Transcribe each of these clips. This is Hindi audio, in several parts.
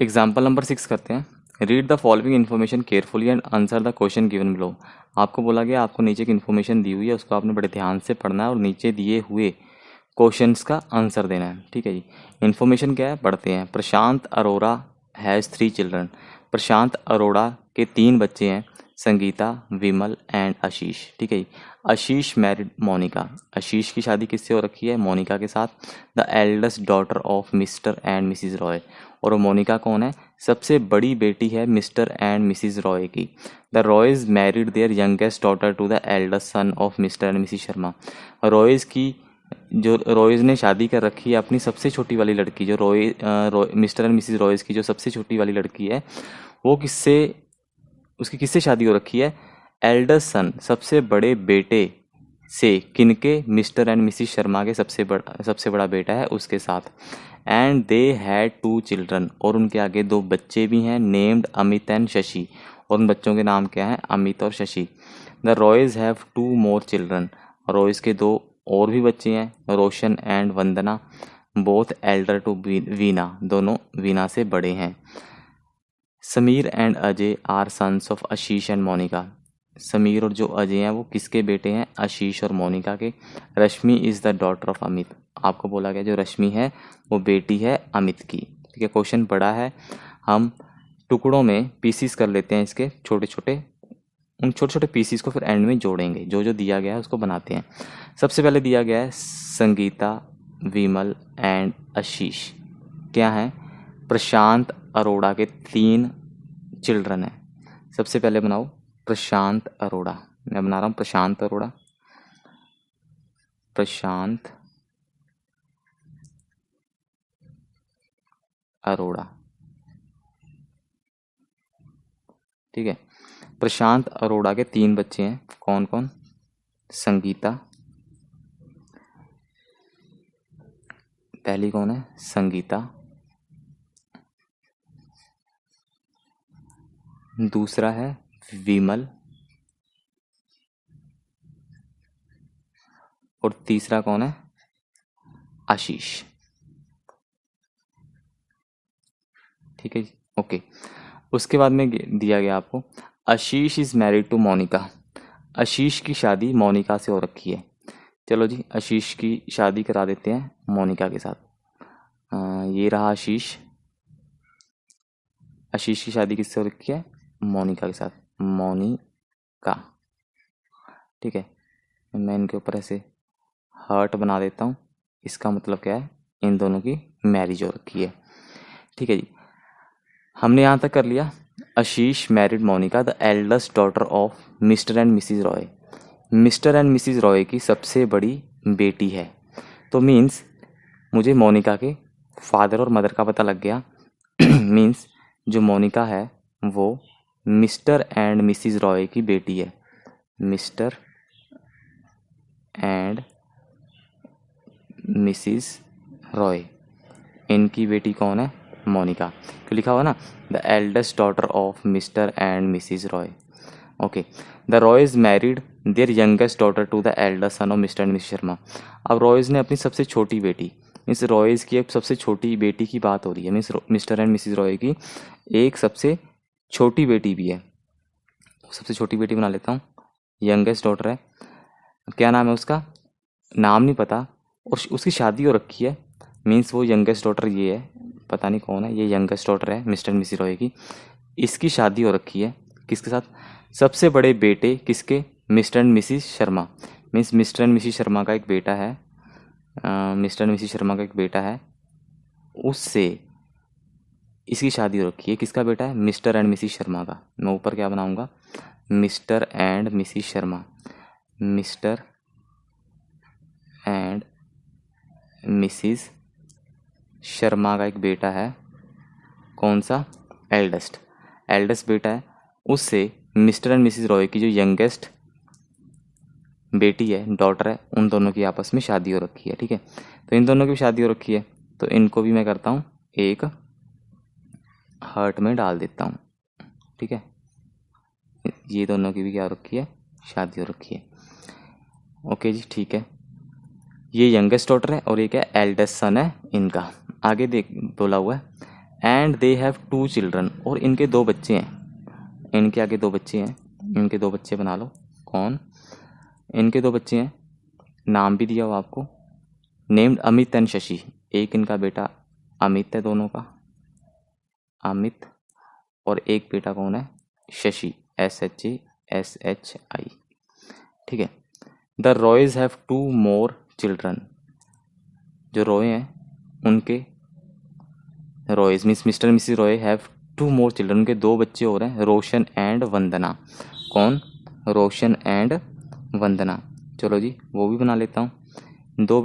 एग्जाम्पल नंबर 6 करते हैं। Read the following information carefully and answer the question given below. आपको बोला गया आपको नीचे की इन्फॉर्मेशन दी हुई है, उसको आपने बड़े ध्यान से पढ़ना है और नीचे दिए हुए क्वेश्चंस का आंसर देना है। ठीक है जी। इन्फॉर्मेशन क्या है पढ़ते हैं। प्रशांत अरोड़ा हैज़ 3 चिल्ड्रन। प्रशांत अरोड़ा के 3 बच्चे हैं, संगीता, विमल एंड आशीष। ठीक है जी। आशीष मैरिड मोनिका। आशीष की शादी किससे हो रखी है? मोनिका के साथ। The eldest daughter of Mr and Mrs Roy. और वो मोनिका कौन है? सबसे बड़ी बेटी है मिस्टर एंड मिसिज रॉय की। The Roys married their youngest daughter to the eldest son of Mr and Mrs Sharma. Roys की जो रॉयज ने शादी कर रखी है अपनी सबसे छोटी वाली लड़की, जो मिस्टर एंड मिसिज रॉयज की जो सबसे छोटी वाली लड़की है, वो उसकी किससे शादी हो रखी है? एल्डर सन, सबसे बड़े बेटे से। किनके? मिस्टर एंड मिसिज शर्मा के सबसे बड़ा बेटा है उसके साथ। एंड दे हैड 2 चिल्ड्रन, और उनके आगे 2 बच्चे भी हैं, नेम्ड अमित एंड शशि। और उन बच्चों के नाम क्या हैं? अमित और Shashi. The Roys have 2 more children. Roys के 2 और भी बच्चे हैं, Roshan and Vandana, both elder to Veena, दोनों वीना से बड़े हैं। Sameer and Ajay are sons of Ashish and Monika. Sameer और जो अजय हैं वो किसके बेटे हैं? आशीष और मोनिका के। Rashmi is the daughter of Amit. आपको बोला गया जो रश्मि है वो बेटी है अमित की। ठीक है, क्वेश्चन बड़ा है, हम टुकड़ों में पीसीस कर लेते हैं इसके छोटे छोटे। उन छोटे छोटे पीसीस को फिर एंड में जोड़ेंगे, जो जो दिया गया है उसको बनाते हैं। सबसे पहले दिया गया है संगीता, विमल एंड आशीष क्या है? प्रशांत अरोड़ा के 3 चिल्ड्रन हैं। सबसे पहले बनाओ प्रशांत अरोड़ा। मैं बना रहा हूँ प्रशांत अरोड़ा। प्रशांत अरोड़ा। ठीक है, प्रशांत अरोड़ा के 3 बच्चे हैं, कौन कौन? संगीता, पहली कौन है? संगीता। दूसरा है विमल, और तीसरा कौन है? आशीष। ठीक है जी, ओके। उसके बाद में दिया गया आपको आशीष इज मैरिड टू मोनिका। आशीष की शादी मोनिका से हो रखी है। चलो जी, आशीष की शादी करा देते हैं मोनिका के साथ। ये रहा आशीष। आशीष की शादी किससे हो रखी है? मोनिका के साथ, मोनिका। ठीक है, मैं इनके ऊपर ऐसे हार्ट बना देता हूँ, इसका मतलब क्या है? इन दोनों की मैरिज हो रखी है। ठीक है जी, हमने यहाँ तक कर लिया। Ashish married Monika the eldest daughter of Mr and Mrs Roy. Mr and Mrs Roy की सबसे बड़ी बेटी है, तो मीन्स मुझे मोनिका के फादर और मदर का पता लग गया। मीन्स जो मोनिका है वो मिस्टर एंड मिसिज रॉय की बेटी है। मिस्टर एंड मिसिज रॉय, इनकी बेटी कौन है? मोनिका। तो लिखा हुआ ना, the eldest daughter of Mr and Mrs Roy. Okay, the Roys married their youngest daughter to the elder son of Mr and Mrs Sharma. अब रॉयज ने अपनी सबसे छोटी बेटी, मीन्स रॉयज की अब सबसे छोटी बेटी की बात हो रही है, means Mr and Mrs Roy की एक सबसे छोटी बेटी भी है। सबसे छोटी बेटी बना लेता हूँ, यंगेस्ट डॉटर है। क्या नाम है उसका? नाम नहीं पता, और उसकी शादी हो रखी है। मीन्स वो यंगेस्ट डॉटर ये है, पता नहीं कौन है ये, यंगेस्ट डॉटर है मिस्टर मिसिज रॉय की। इसकी शादी हो रखी है किसके साथ? सबसे बड़े बेटे किसके? Mister and Mrs Sharma. Means Mr and Mrs Sharma का एक बेटा है, मिस्टर एंड मिसिज शर्मा का एक बेटा है, उससे इसकी शादी हो रखी है। किसका बेटा है? मिस्टर एंड मिसिज शर्मा का। मैं ऊपर क्या बनाऊंगा? Mister and Mrs Sharma. Mister and Mrs Sharma का एक बेटा है, कौन सा? एल्डेस्ट। एल्डेस्ट बेटा है, उससे मिस्टर एंड मिसिज रॉय की जो यंगेस्ट बेटी है, डॉटर है, उन दोनों की आपस में शादी हो रखी है। ठीक है, तो इन दोनों की भी शादी हो रखी है, तो इनको भी मैं करता हूँ एक हार्ट में डाल देता हूँ। ठीक है, ये दोनों की भी क्या हो रखी है? शादी हो रखी है। ओके जी, ठीक है। ये यंगेस्ट डॉटर है और ये क्या? एल्डेस्ट सन है इनका। आगे देख बोला हुआ है एंड दे हैव 2 चिल्ड्रन, और इनके 2 बच्चे हैं, इनके आगे 2 बच्चे हैं, इनके 2 बच्चे बना लो। कौन? इनके 2 बच्चे हैं, नाम भी दिया हो आपको, नेम्ड अमित एंड शशि। एक इनका बेटा अमित है, दोनों का अमित, और एक बेटा कौन है? शशि, SHI। ठीक है। The Roys have 2 more children, जो रॉय हैं उनके, Roys means Mr Mrs Roy have 2 more children, उनके 2 बच्चे और हैं, रोशन एंड वंदना। कौन? रोशन एंड वंदना। चलो जी वो भी बना लेता हूँ। 2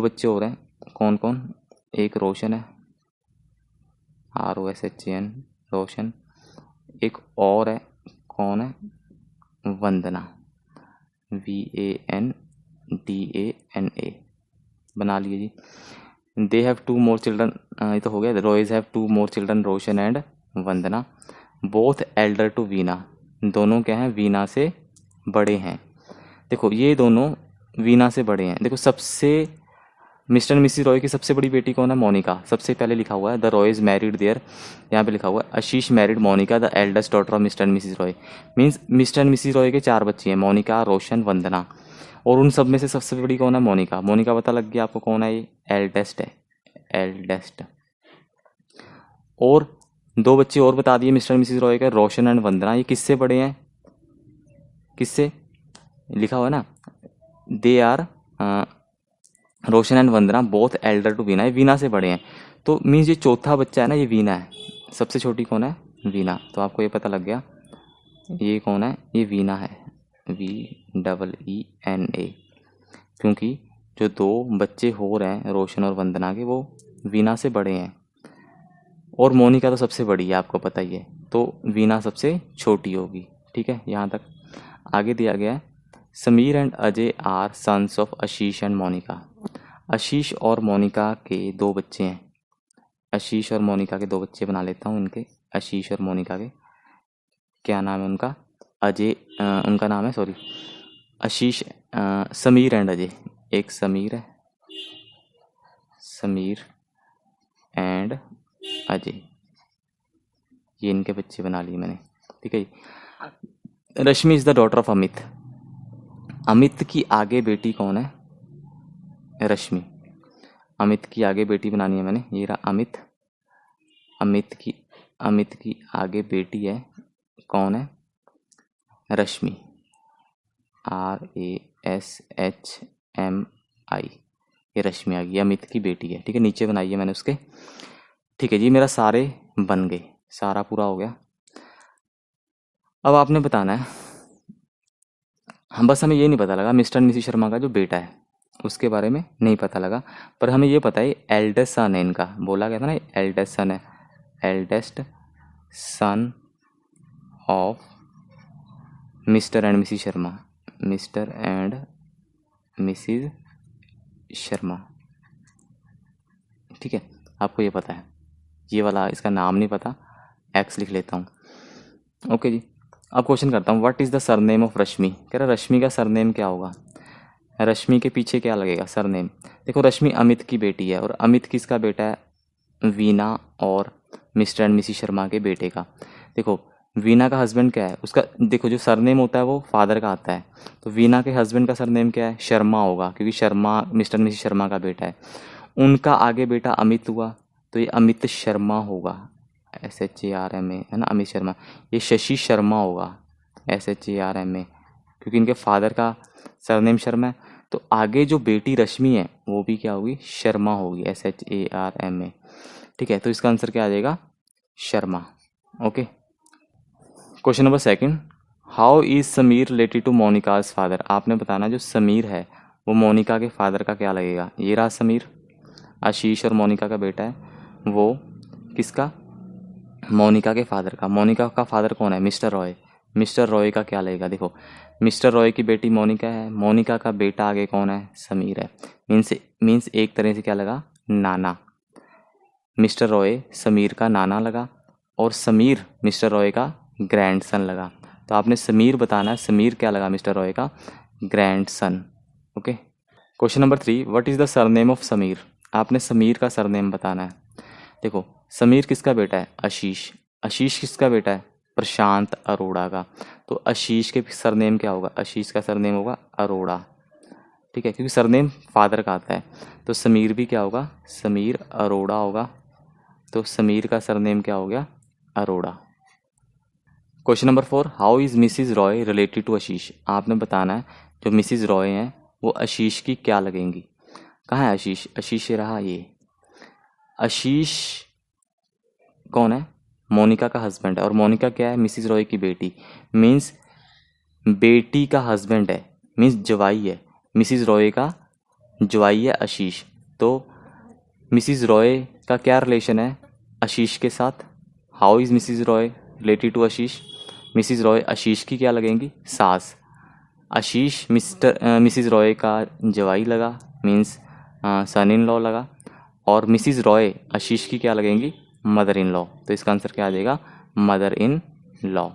बच्चे और हैं, कौन कौन? एक रोशन है, ROSHAN, रोशन। एक और है, कौन है? वंदना, VANDANA। बना लिए जी। दे हैव 2 मोर चिल्ड्रन, ये तो हो गया। Roys have 2 more children, Roshan and Vandana. Both elder to Veena, दोनों क्या हैं? वीना से बड़े हैं। देखो ये दोनों वीना से बड़े हैं। देखो सबसे, मिस्टर एंड मिसिस रॉय की सबसे बड़ी बेटी कौन है? मोनिका। सबसे पहले लिखा हुआ है द रॉयज मैरिड देयर, यहाँ पे लिखा हुआ है Ashish married Monika the eldest daughter of Mr and Mrs Roy. Means Mr and Mrs Roy के 4 बच्चे हैं, मोनिका, रोशन, वंदना, और उन सब में से सबसे बड़ी कौन है? मोनिका। मोनिका पता लग गया आपको कौन है? ये एल्डेस्ट है, एल्डेस्ट। और 2 बच्चे और बता दिए मिस्टर एंड मिसिस रॉय के, रोशन एंड वंदना। ये किससे बड़े हैं? किससे? लिखा हुआ है ना, they are, Roshan and Vandana both elder to Veena, ये वीना से बड़े हैं। तो मीन्स ये चौथा बच्चा है ना, ये वीना है। सबसे छोटी कौन है? वीना। तो आपको ये पता लग गया ये कौन है? ये वीना है, VEENA। क्योंकि जो 2 बच्चे हो रहे हैं रोशन और वंदना के, वो वीना से बड़े हैं, और मोनिका तो सबसे बड़ी है, आपको पता ही है, तो वीना सबसे छोटी होगी। ठीक है, यहाँ तक। आगे दिया गया है Sameer and Ajay are sons of Ashish and Monika. Ashish और मोनिका के 2 बच्चे हैं। आशीष और मोनिका के 2 बच्चे बना लेता हूँ इनके, आशीष और मोनिका के। क्या नाम है उनका? अजय, उनका नाम है, sorry, Ashish, Sameer and Ajay. एक समीर है, समीर एंड अजय, ये इनके बच्चे बना लिए मैंने। ठीक है जी। Rashmi is the daughter of Amit. Amit की आगे बेटी कौन है? रश्मि। अमित की आगे बेटी बनानी है मैंने, ये रहा अमित। अमित की आगे बेटी है, कौन है? रश्मि, RASHMI। ये रश्मि आ गई, अमित की बेटी है। ठीक है, नीचे बनाई है मैंने उसके। ठीक है जी, मेरा सारे बन गए, सारा पूरा हो गया। अब आपने बताना है, हम बस, हमें ये नहीं पता लगा मिस्टर मिसिस शर्मा का जो बेटा है उसके बारे में नहीं पता लगा, पर हमें ये पता है एल्डेस्ट सन है इनका। बोला गया था ना एल्डेस्ट सन है, eldest son of Mr and Mrs Sharma, mister and Mrs Sharma. ठीक है, आपको ये पता है, ये वाला इसका नाम नहीं पता, एक्स लिख लेता हूँ। ओके जी, अब क्वेश्चन करता हूँ, what is the surname of Rashmi. कह रहा रश्मि का सरनेम क्या होगा? रश्मि के पीछे क्या लगेगा? सरनेम। देखो रश्मि अमित की बेटी है, और अमित किसका बेटा है? वीना और मिस्टर एंड मिसिस शर्मा के बेटे का। देखो वीना का हस्बैंड क्या है उसका? देखो जो सरनेम होता है वो फादर का आता है, तो वीना के हस्बैंड का सरनेम क्या है? शर्मा होगा, क्योंकि शर्मा मिस्टर मिसिस शर्मा का बेटा है। उनका आगे बेटा अमित हुआ, तो ये अमित शर्मा होगा, SHARMA है ना, अमित शर्मा। ये शशि शर्मा होगा, SHARMA, क्योंकि इनके फादर का सरनेम शर्मा है। तो आगे जो बेटी रश्मि है वो भी क्या होगी? शर्मा होगी, SHARMA। ठीक है, तो इसका आंसर क्या आ जाएगा? Sharma. Okay, question number 2, how is Sameer related to Monica's father. आपने बताना जो समीर है वो मोनिका के फादर का क्या लगेगा। ये रहा समीर, आशीष और मोनिका का बेटा है, वो किसका? मोनिका के फादर का। मोनिका का फादर कौन है? मिस्टर रॉय। मिस्टर रॉय का क्या लगेगा? देखो मिस्टर रॉय की बेटी मोनिका है, मोनिका का बेटा आगे कौन है? समीर है। मीन्स एक तरह से क्या लगा? नाना। मिस्टर रॉय समीर का नाना लगा, और समीर मिस्टर रॉय का ग्रैंडसन लगा। तो आपने समीर बताना है, समीर क्या लगा? मिस्टर रॉय का grandson. Okay, question number 3, what is the surname of Sameer. आपने समीर का सरनेम बताना है। देखो समीर किसका बेटा है? आशीष। आशीष किसका बेटा है? प्रशांत अरोड़ा का। तो आशीष के सरनेम क्या होगा? आशीष का सरनेम होगा अरोड़ा, ठीक है, क्योंकि सरनेम फादर का आता है। तो समीर भी क्या होगा? समीर अरोड़ा होगा। तो समीर का सरनेम क्या हो गया? Arora. Question number 4, how is Mrs Roy related to Ashish? आपने बताना है जो मिसिज रॉय हैं वो आशीष की क्या लगेंगी। कहाँ है आशीष? आशीष ये रहा, ये आशीष कौन है? मोनिका का हस्बैंड है। और मोनिका क्या है? मिसिज रॉय की बेटी, मीन्स बेटी का हस्बैंड है, मीन्स जवाई है। मिसिज रॉय का जवाई है आशीष। तो मिसिज रॉय का क्या रिलेशन है आशीष के साथ? How is Mrs Roy related to Ashish? Mrs Roy Ashish की क्या लगेंगी? सास। आशीष मिसिज रॉय का जवाई लगा, मीन्स सन इन लॉ लगा। और मिसिज रॉय आशीष की क्या लगेंगी? Mother in law. तो इसका आंसर क्या आ जाएगा? Mother in law.